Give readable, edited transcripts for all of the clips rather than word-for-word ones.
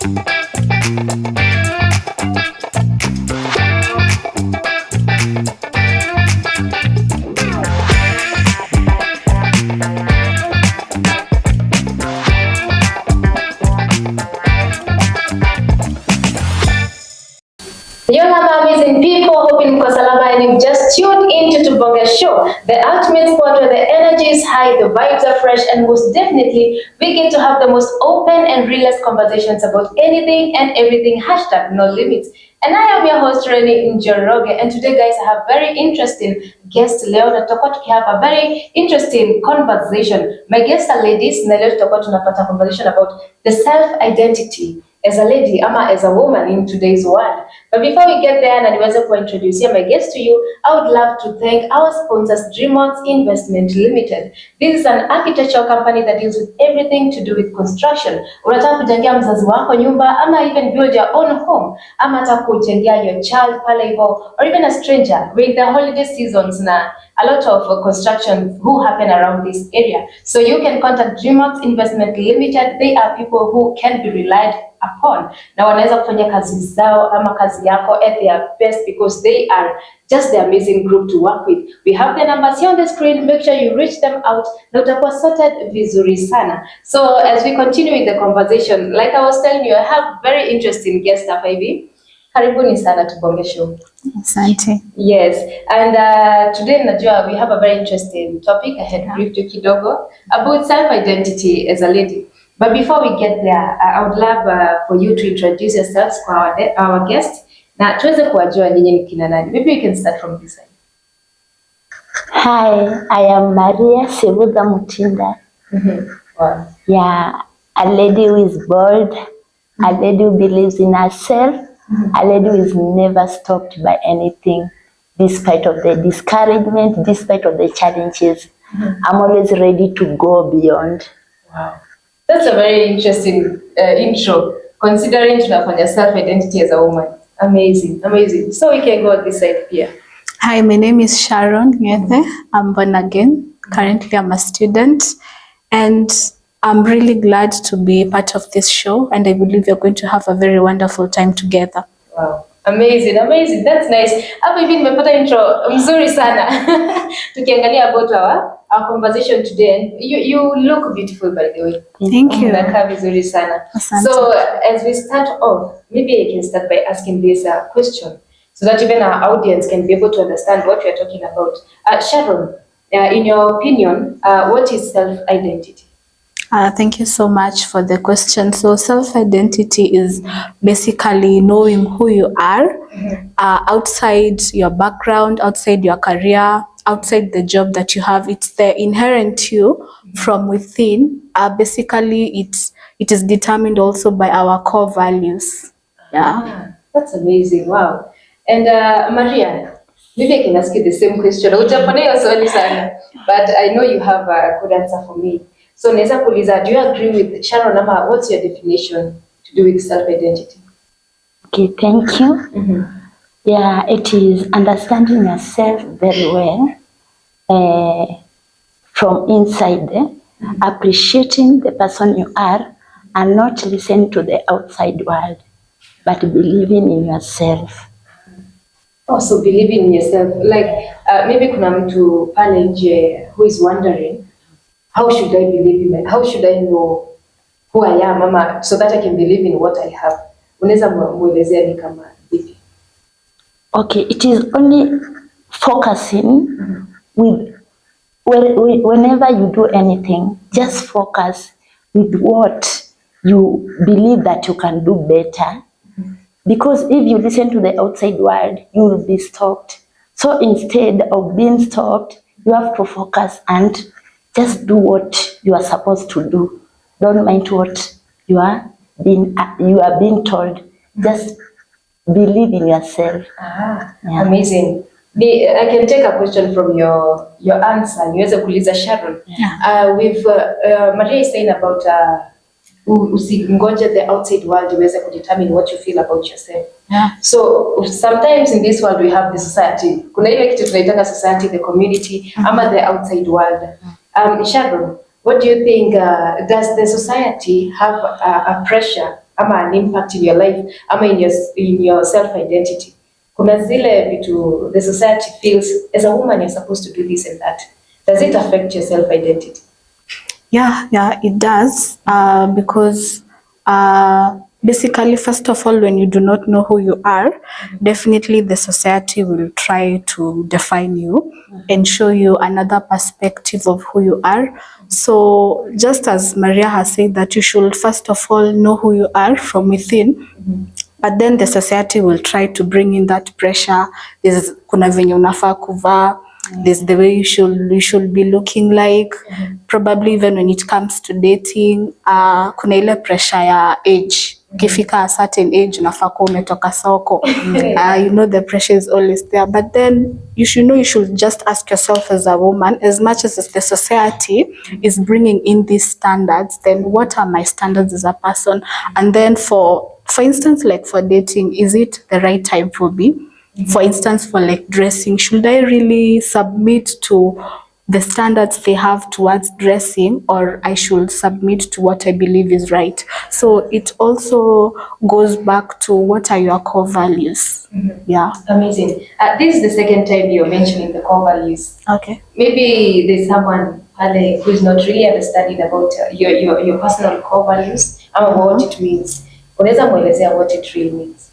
Yola amazing people, hoping for salama, and you've just tuned into Tubonge Show, the ultimate spot where the energy is high, the vibes are fresh, and most definitely we get to have the most open and realist conversations about anything and everything. Hashtag no limits. And I am your host Renny Njoroge, and today, guys, I have very interesting guest. Leo tutakuwa have a very interesting conversation. My guests are ladies, na leo tutakuwa tunapata conversation about the self-identity as a lady ama as a woman in today's world. But before we get there, na niweze kuintroduce my guest to you, I would love to thank our sponsors, Dreamworks Investment Limited. This is an architectural company that deals with everything to do with construction. Unataka kujengea mzazi wako nyumba, ama even build your own home, ama hata kujengea your child pale hivyo, or even a stranger with the holiday seasons na a lot of construction who happen around this area. So you can contact Dreamworks Investment Limited. They are people who can be relied upon. Na wanaweza kufanya kazi zao ama kazi yako at their best because they are just the amazing group to work with. We have the numbers here on the screen. Make sure you reach them out. Na utakuwa sorted vizuri sana. So as we continue with the conversation, like I was telling you, I have very interesting guests hapa hivi. Karibuni sana Tubonge Show. Asante. Yes, and today najua we have a very interesting topic. I had briefed you kidogo about self-identity as a lady. But before we get there, I would love for you to introduce yourselves for our guest. Na tuweze kuwajua nyinyi ni kina nani. Maybe we can start from this side. Hi, I am Maria Sevuda Mutinda. Wow. Yeah, a lady who is bold, a lady who believes in herself, a lady who is never stopped by anything, despite of the discouragement, despite of the challenges. I'm always ready to go beyond. Wow. That's a very interesting intro, considering tunafanya self-identity as a woman. Amazing, amazing. So we can go on this side here. Hi, my name is Sharon Ngethe. I'm born again. Currently, I'm a student, and I'm really glad to be part of this show, and I believe you're going to have a very wonderful time together. Wow. Amazing, amazing. That's nice. Hapo hivi nimepata intro mzuri sana. Tukiangalia about our conversation today, and you look beautiful, by the way. Thank you. Unakaa vizuri sana. So as we start off, maybe I can start by asking this question so that even our audience can be able to understand what we are talking about. Sharon, in your opinion, what is self-identity? Thank you so much for the question. So self-identity is basically knowing who you are outside your background, outside your career, outside the job that you have. It's the inherent you from within. Basically, it is determined also by our core values. Yeah. That's amazing. Wow. And Maria, maybe I can ask you the same question. But I know you have a good answer for me. So naweza kuuliza, do you agree with Sharon ama what's your definition to do with self-identity? Okay, thank you. Yeah, it is understanding yourself very well from inside, appreciating the person you are and not listening to the outside world, but believing in yourself. Also believing in yourself. Like maybe kuna mtu pale nje who is wondering, how should I believe in how should I know who I am mama so that I can believe in what I have? Unaweza muelezea ni kama vipi? Okay, it is only focusing with whenever you do anything, just focus with what you believe that you can do better. Because if you listen to the outside world, you will be stopped. So instead of being stopped, you have to focus and just do what you are supposed to do. Don't mind what you are being told. Just believe in yourself. Yeah. Amazing. I can take a question from your answer. Niweze kuuliza Sharon. Yeah. With Maria is saying about usingoje the outside world iweze kudetermine what you feel about yourself. Yeah. So sometimes in this world we have the society. Kuna ile kitu tunaitanga society, the community, ama the outside world. Sharon, what do you think, does the society have a pressure ama an impact in your life ama in your self identity? Kuna zile vitu the society feels as a woman you're supposed to do this and that. Does it affect your self identity? Yeah, it does. Because basically, first of all, when you do not know who you are, definitely the society will try to define you and show you another perspective of who you are. So just as Maria has said that you should first of all know who you are from within, but then the society will try to bring in that pressure. There's kuna venye unafaa kuvaa, there's the way you should be looking like. Probably even when it comes to dating, kuna ile pressure ya age. Ukifika a certain age unafaa kuwa umetoka soko. You know the pressure is always there, but then you should just ask yourself as a woman, as much as the society is bringing in these standards, then what are my standards as a person? And then for instance, like for dating, is it the right time for me? For instance, for like dressing, should I really submit to the standards they have towards dressing, or I should submit to what I believe is right? So it also goes back to what are your core values. Yeah. Amazing. This is the second time you're mentioning the core values. Okay. Maybe there's someone who is not really understanding about your personal core values or what it means. Unaweza muelezea what it really means?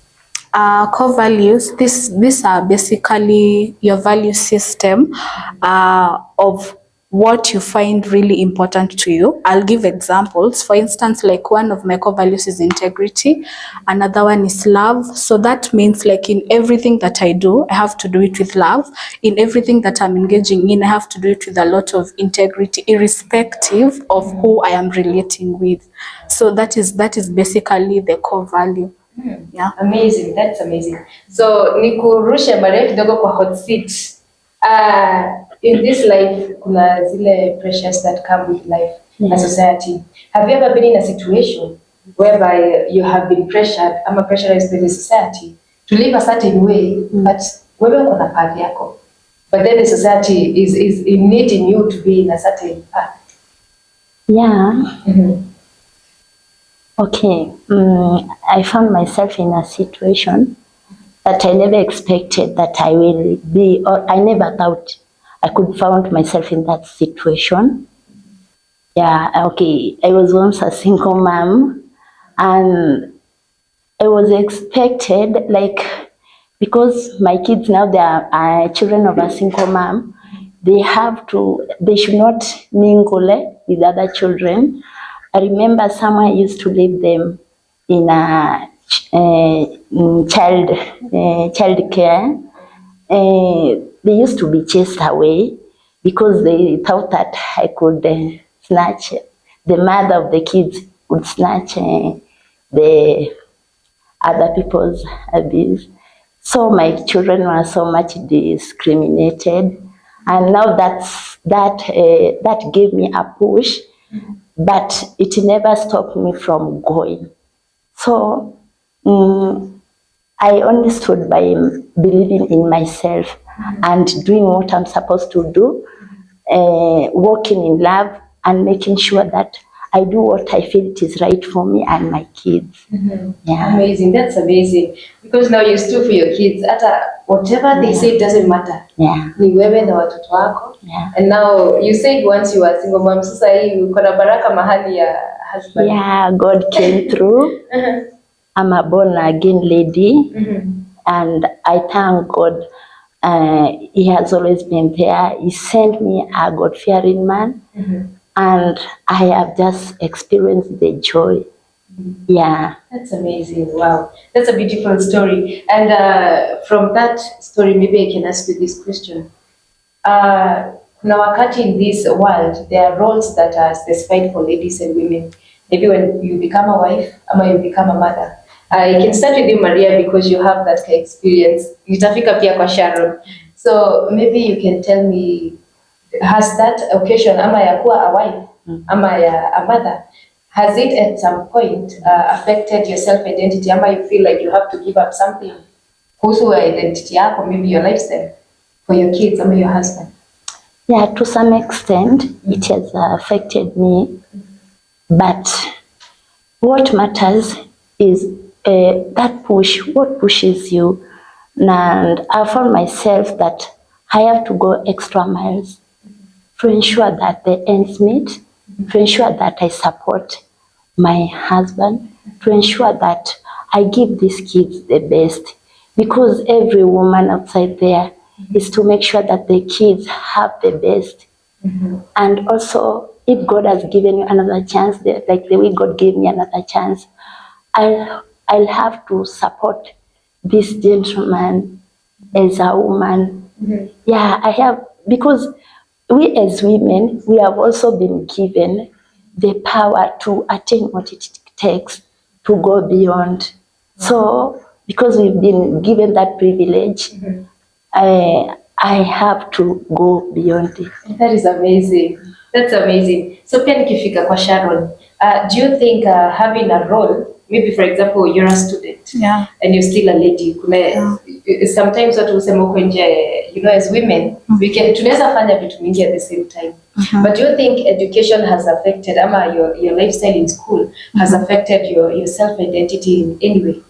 Core values, these are basically your value system of what you find really important to you. I'll give examples. For instance, like one of my core values is integrity. Another one is love. So that means like in everything that I do, I have to do it with love. In everything that I'm engaging in, I have to do it with a lot of integrity, irrespective of who I am relating with. So that is basically the core value. Yeah. Amazing. That's amazing. So nikurushe Maria kidogo kwa hot seat. In this life kuna zile pressures that come with life and society. Have you ever been in a situation whereby you have been pressured ama pressurized by the society to live a certain way, but wewe uko na path yako, but then the society is in needing you to be in a certain path? Yeah. Okay, I found myself in a situation that I never expected that I will be, or I never thought I could find myself in that situation. Yeah, okay, I was once a single mom, and I was expected, like, because my kids now, they are children of a single mom, they should not mingle with other children. I remember someone used to leave them in a child care. They used to be chased away because they thought that I could snatch, the mother of the kids would snatch the other people's abuse. So my children were so much discriminated, and now that gave me a push. But it never stopped me from going. So I only stood by believing in myself and doing what I'm supposed to do, walking in love and making sure that I do what I feel it is right for me and my kids. Yeah. Amazing. That's amazing. Because now you stood for your kids. Whatever they say, it doesn't matter. Yeah. Ni wewe na watoto wako. Yeah. And now you said once you were a single mom, sasa hii uko na baraka mahali ya husband. Yeah, God came through. I'm a born again lady. And I thank God. He has always been there. He sent me a God-fearing man. And I have just experienced the joy. Yeah. That's amazing. Wow. That's a beautiful story. And from that story, maybe I can ask you this question. Kuna wakati in this world, there are roles that are specified for ladies and women. Maybe when you become a wife, or you become a mother. I can start with you, Maria, because you have that experience. Nitafika pia kwa Sharon. So maybe you can tell me, has that occasion, ama ya kuwa a wife, ama ya a mother, has it at some point affected your self-identity, ama you feel like you have to give up something kuhusu identity yako, maybe your lifestyle, for your kids, ama your husband? Yeah, to some extent, it has affected me. But what matters is that push, what pushes you. And I found myself that I have to go extra miles to ensure that the ends meet, to ensure that I support my husband, to ensure that I give these kids the best. Because every woman outside there is to make sure that the kids have the best. And also, if God has given you another chance, like the way God gave me another chance, I'll have to support this gentleman as a woman. Yeah, I have, because we as women, we have also been given the power to attain what it takes to go beyond. So, because we've been given that privilege, I have to go beyond it. That is amazing. That's amazing. So pia nikifika kwa Sharon, do you think having a role, maybe for example you're a student, Yeah. and you're still a lady, sometimes watu husema huko nje, you know, as women we can tunaweza fanya vitu mingi at the same time. But do you think education has affected, ama your lifestyle in school has affected your self identity in any way?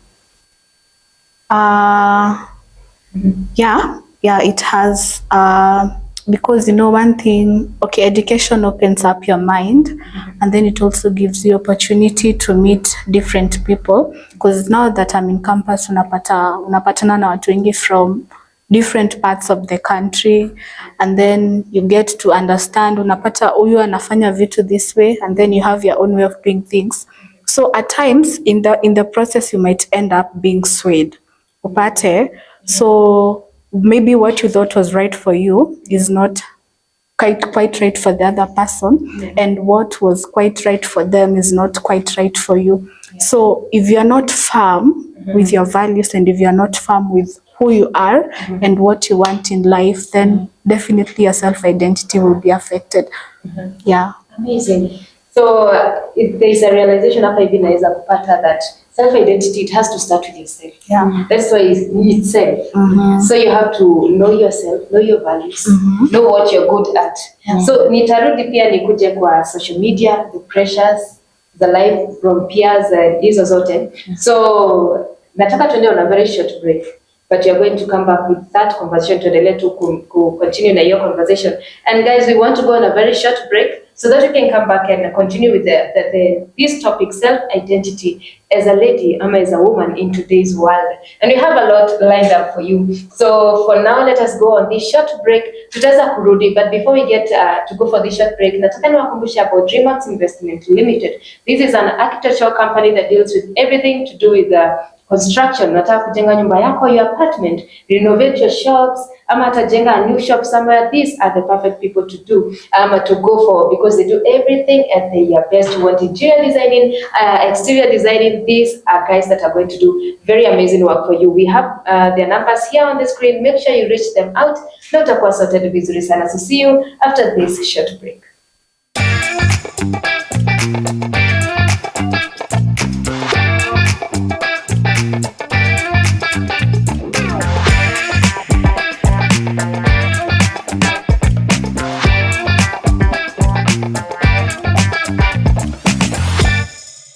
Yeah, it has. Because, you know, one thing, okay, education opens up your mind, and then it also gives you opportunity to meet different people. Because now that I'm in campus, unapatana na watu wengi from different parts of the country, and then you get to understand, unapata huyu anafanya vitu this way, and then you have your own way of doing things. So at times in the process you might end up being swayed. Upate, so maybe what you thought was right for you is not quite right for the other person, and what was quite right for them is not quite right for you. So if you are not firm with your values, and if you are not firm with who you are and what you want in life, then definitely your self-identity will be affected. Yeah. Amazing. So if there is a realization hapa hivi naweza kupata that self-identity, it has to start with yourself. Yeah. That's why it's self. So you have to know yourself, know your values, know what you're good at. So nitarudi pia nikuje kwa social media, the pressures, the life from peers, hizo zote. So nataka tuende on a very short break, but you're going to come back with that conversation, tuendelee tu continue na hiyo conversation. And guys, we want to go on a very short break so that we can come back and continue with this topic, self-identity as a lady or as a woman in today's world. And we have a lot lined up for you. So for now, let us go on this short break. Tutaweza kurudi, but before we get to go for this short break, nataka niwakumbushe about Dreamax Investment Limited. This is an architectural company that deals with everything to do with construction. Nataka kujenga nyumba yako, your apartment, renovate your shops, ama atajenga a new shop somewhere. These are the perfect people to do, to go for, because they do everything at their best. You want interior designing, exterior designing. These are guys that are going to do very amazing work for you. We have their numbers here on the screen. Make sure you reach them out. Na utakuwa sorted vizuri sana. So see you after this short break.